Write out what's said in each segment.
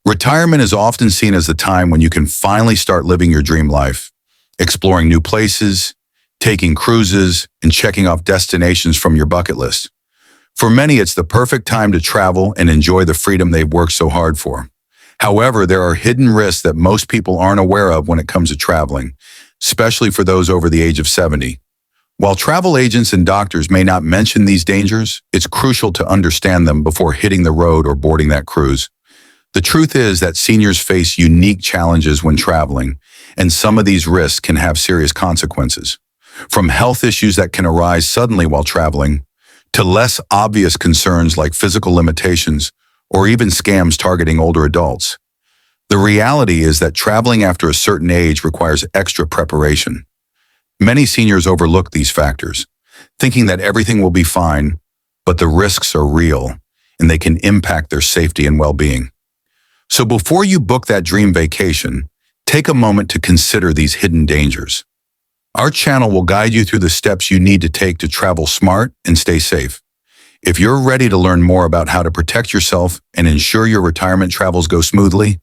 Retirement is often seen as the time when you can finally start living your dream life, exploring new places, taking cruises, and checking off destinations from your bucket list. For many, it's the perfect time to travel and enjoy the freedom they've worked so hard for. However, there are hidden risks that most people aren't aware of when it comes to traveling, especially for those over the age of 70. While travel agents and doctors may not mention these dangers, it's crucial to understand them before hitting the road or boarding that cruise. The truth is that seniors face unique challenges when traveling, and some of these risks can have serious consequences. From health issues that can arise suddenly while traveling, to less obvious concerns like physical limitations or even scams targeting older adults. The reality is that traveling after a certain age requires extra preparation. Many seniors overlook these factors, thinking that everything will be fine, but the risks are real, and they can impact their safety and well-being. So before you book that dream vacation, take a moment to consider these hidden dangers. Our channel will guide you through the steps you need to take to travel smart and stay safe. If you're ready to learn more about how to protect yourself and ensure your retirement travels go smoothly,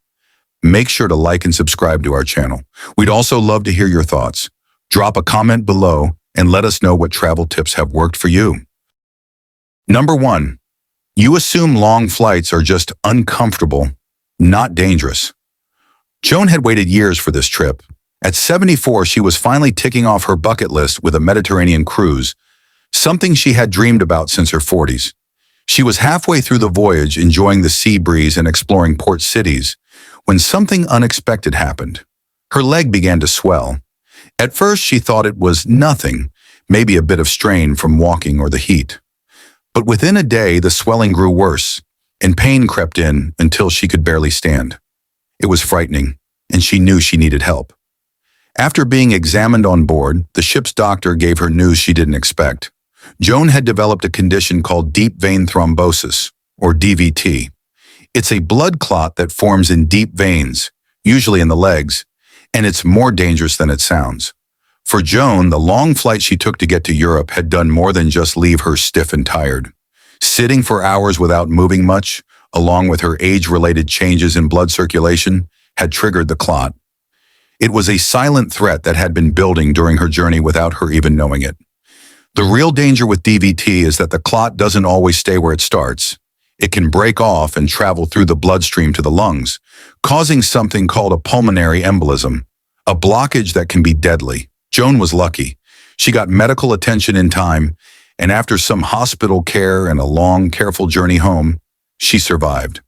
make sure to like and subscribe to our channel. We'd also love to hear your thoughts. Drop a comment below and let us know what travel tips have worked for you. Number 1. You assume long flights are just uncomfortable, not dangerous. Joan had waited years for this trip. At 74, she was finally ticking off her bucket list with a Mediterranean cruise, something she had dreamed about since her 40s. She was halfway through the voyage, enjoying the sea breeze and exploring port cities, when something unexpected happened. Her leg began to swell. At first, she thought it was nothing, maybe a bit of strain from walking or the heat. But within a day, the swelling grew worse, and pain crept in until she could barely stand. It was frightening, and she knew she needed help. After being examined on board, the ship's doctor gave her news she didn't expect. Joan had developed a condition called deep vein thrombosis, or DVT. It's a blood clot that forms in deep veins, usually in the legs, and it's more dangerous than it sounds. For Joan, the long flight she took to get to Europe had done more than just leave her stiff and tired. Sitting for hours without moving much, along with her age-related changes in blood circulation, had triggered the clot. It was a silent threat that had been building during her journey without her even knowing it. The real danger with DVT is that the clot doesn't always stay where it starts. It can break off and travel through the bloodstream to the lungs, causing something called a pulmonary embolism, a blockage that can be deadly. Joan was lucky. She got medical attention in time, and after some hospital care and a long, careful journey home, she survived.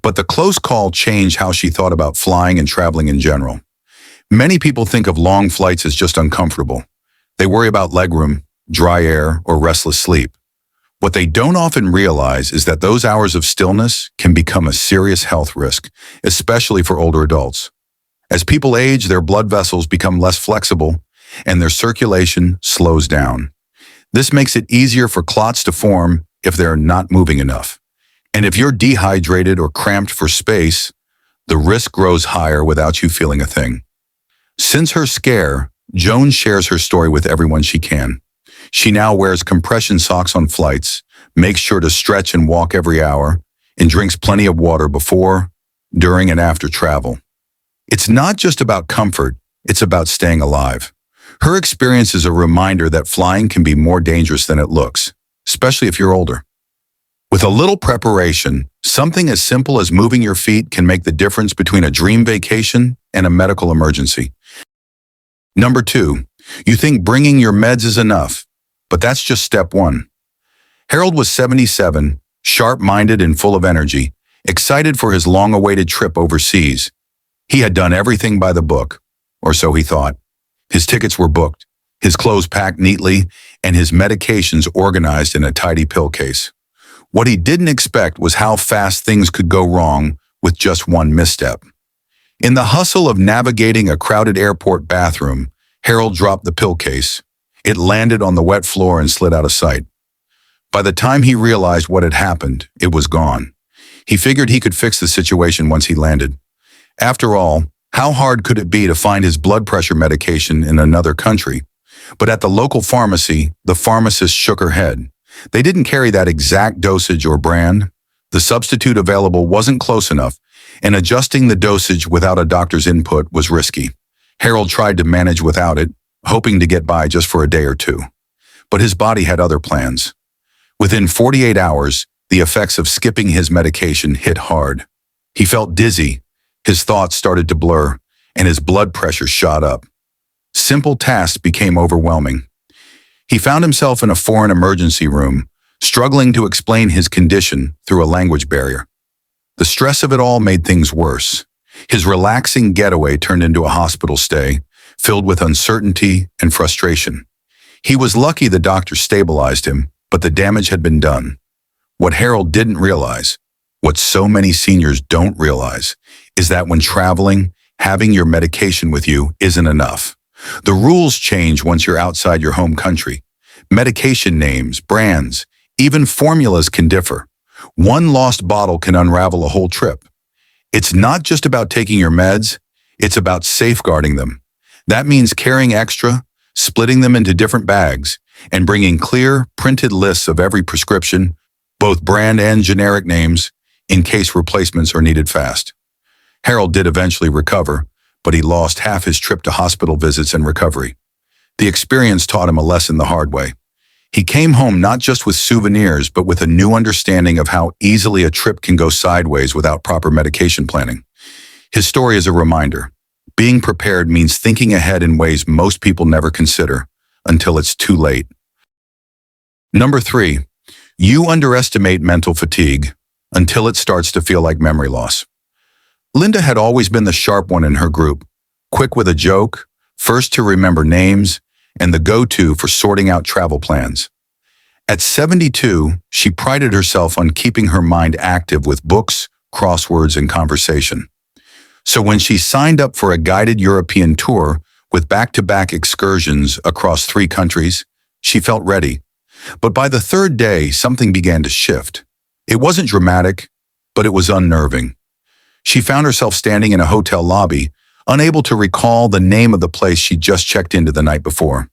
But the close call changed how she thought about flying and traveling in general. Many people think of long flights as just uncomfortable. They worry about legroom, dry air, or restless sleep. What they don't often realize is that those hours of stillness can become a serious health risk, especially for older adults. As people age, their blood vessels become less flexible, and their circulation slows down. This makes it easier for clots to form if they're not moving enough. And if you're dehydrated or cramped for space, the risk grows higher without you feeling a thing. Since her scare, Joan shares her story with everyone she can. She now wears compression socks on flights, makes sure to stretch and walk every hour, and drinks plenty of water before, during, and after travel. It's not just about comfort, it's about staying alive. Her experience is a reminder that flying can be more dangerous than it looks, especially if you're older. With a little preparation, something as simple as moving your feet can make the difference between a dream vacation and a medical emergency. Number 2, you think bringing your meds is enough, but that's just step 1. Harold was 77, sharp-minded and full of energy, excited for his long-awaited trip overseas. He had done everything by the book, or so he thought. His tickets were booked, his clothes packed neatly, and his medications organized in a tidy pill case. What he didn't expect was how fast things could go wrong with just one misstep. In the hustle of navigating a crowded airport bathroom, Harold dropped the pill case. It landed on the wet floor and slid out of sight. By the time he realized what had happened, it was gone. He figured he could fix the situation once he landed. After all, how hard could it be to find his blood pressure medication in another country? But at the local pharmacy, the pharmacist shook her head. They didn't carry that exact dosage or brand. The substitute available wasn't close enough, and adjusting the dosage without a doctor's input was risky. Harold tried to manage without it, hoping to get by just for a day or two. But his body had other plans. Within 48 hours, the effects of skipping his medication hit hard. He felt dizzy, his thoughts started to blur, and his blood pressure shot up. Simple tasks became overwhelming. He found himself in a foreign emergency room, struggling to explain his condition through a language barrier. The stress of it all made things worse. His relaxing getaway turned into a hospital stay, filled with uncertainty and frustration. He was lucky the doctor stabilized him, but the damage had been done. What Harold didn't realize, what so many seniors don't realize, is that when traveling, having your medication with you isn't enough. The rules change once you're outside your home country. Medication names, brands, even formulas can differ. One lost bottle can unravel a whole trip. It's not just about taking your meds, it's about safeguarding them. That means carrying extra, splitting them into different bags, and bringing clear, printed lists of every prescription, both brand and generic names, in case replacements are needed fast. Harold did eventually recover, but he lost half his trip to hospital visits and recovery. The experience taught him a lesson the hard way. He came home not just with souvenirs, but with a new understanding of how easily a trip can go sideways without proper medication planning. His story is a reminder. Being prepared means thinking ahead in ways most people never consider, until it's too late. Number 3, you underestimate mental fatigue until it starts to feel like memory loss. Linda had always been the sharp one in her group, quick with a joke, first to remember names, and the go-to for sorting out travel plans. At 72, she prided herself on keeping her mind active with books, crosswords, and conversation. So when she signed up for a guided European tour with back-to-back excursions across 3 countries, she felt ready. But by the 3rd day, something began to shift. It wasn't dramatic, but it was unnerving. She found herself standing in a hotel lobby, unable to recall the name of the place she'd just checked into the night before.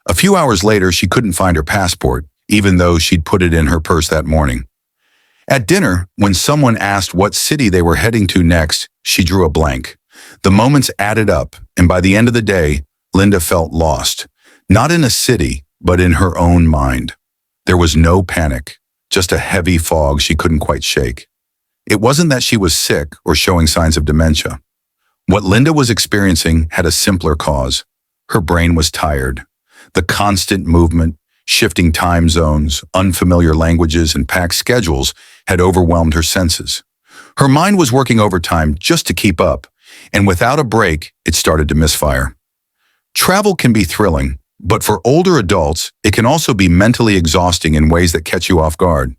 A few hours later, she couldn't find her passport, even though she'd put it in her purse that morning. At dinner, when someone asked what city they were heading to next, she drew a blank. The moments added up, and by the end of the day, Linda felt lost. Not in a city, but in her own mind. There was no panic, just a heavy fog she couldn't quite shake. It wasn't that she was sick or showing signs of dementia. What Linda was experiencing had a simpler cause. Her brain was tired. The constant movement, shifting time zones, unfamiliar languages, and packed schedules had overwhelmed her senses. Her mind was working overtime just to keep up, and without a break, it started to misfire. Travel can be thrilling, but for older adults, it can also be mentally exhausting in ways that catch you off guard.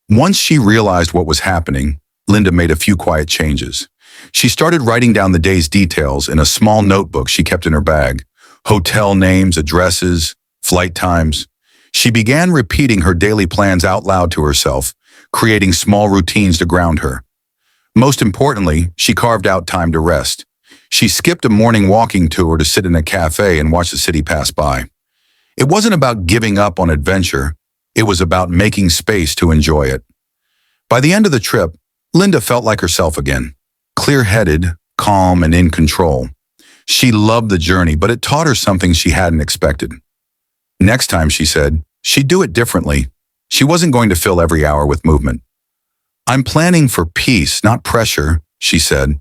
Once she realized what was happening, Linda made a few quiet changes. She started writing down the day's details in a small notebook she kept in her bag. Hotel names, addresses, flight times. She began repeating her daily plans out loud to herself, creating small routines to ground her. Most importantly, she carved out time to rest. She skipped a morning walking tour to sit in a cafe and watch the city pass by. It wasn't about giving up on adventure. It was about making space to enjoy it. By the end of the trip, Linda felt like herself again, clear-headed, calm, and in control. She loved the journey, but it taught her something she hadn't expected. Next time, she said, she'd do it differently. She wasn't going to fill every hour with movement. "I'm planning for peace, not pressure," she said.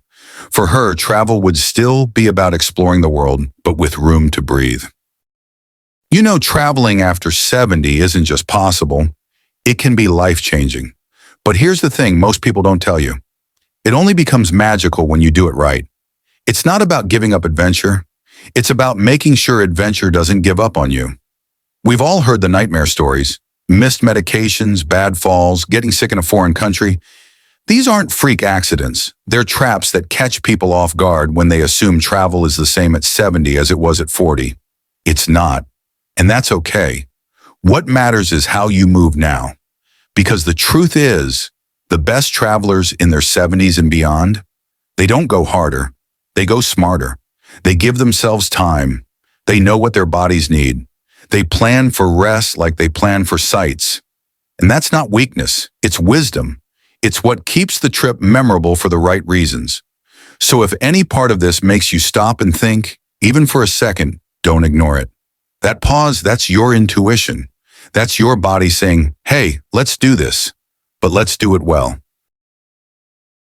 For her, travel would still be about exploring the world, but with room to breathe. You know, traveling after 70 isn't just possible. It can be life-changing. But here's the thing most people don't tell you. It only becomes magical when you do it right. It's not about giving up adventure. It's about making sure adventure doesn't give up on you. We've all heard the nightmare stories. Missed medications, bad falls, getting sick in a foreign country. These aren't freak accidents. They're traps that catch people off guard when they assume travel is the same at 70 as it was at 40. It's not. And that's okay. What matters is how you move now. Because the truth is, the best travelers in their 70s and beyond, they don't go harder. They go smarter. They give themselves time. They know what their bodies need. They plan for rest like they plan for sights. And that's not weakness. It's wisdom. It's what keeps the trip memorable for the right reasons. So if any part of this makes you stop and think, even for a second, don't ignore it. That pause, that's your intuition. That's your body saying, hey, let's do this, but let's do it well.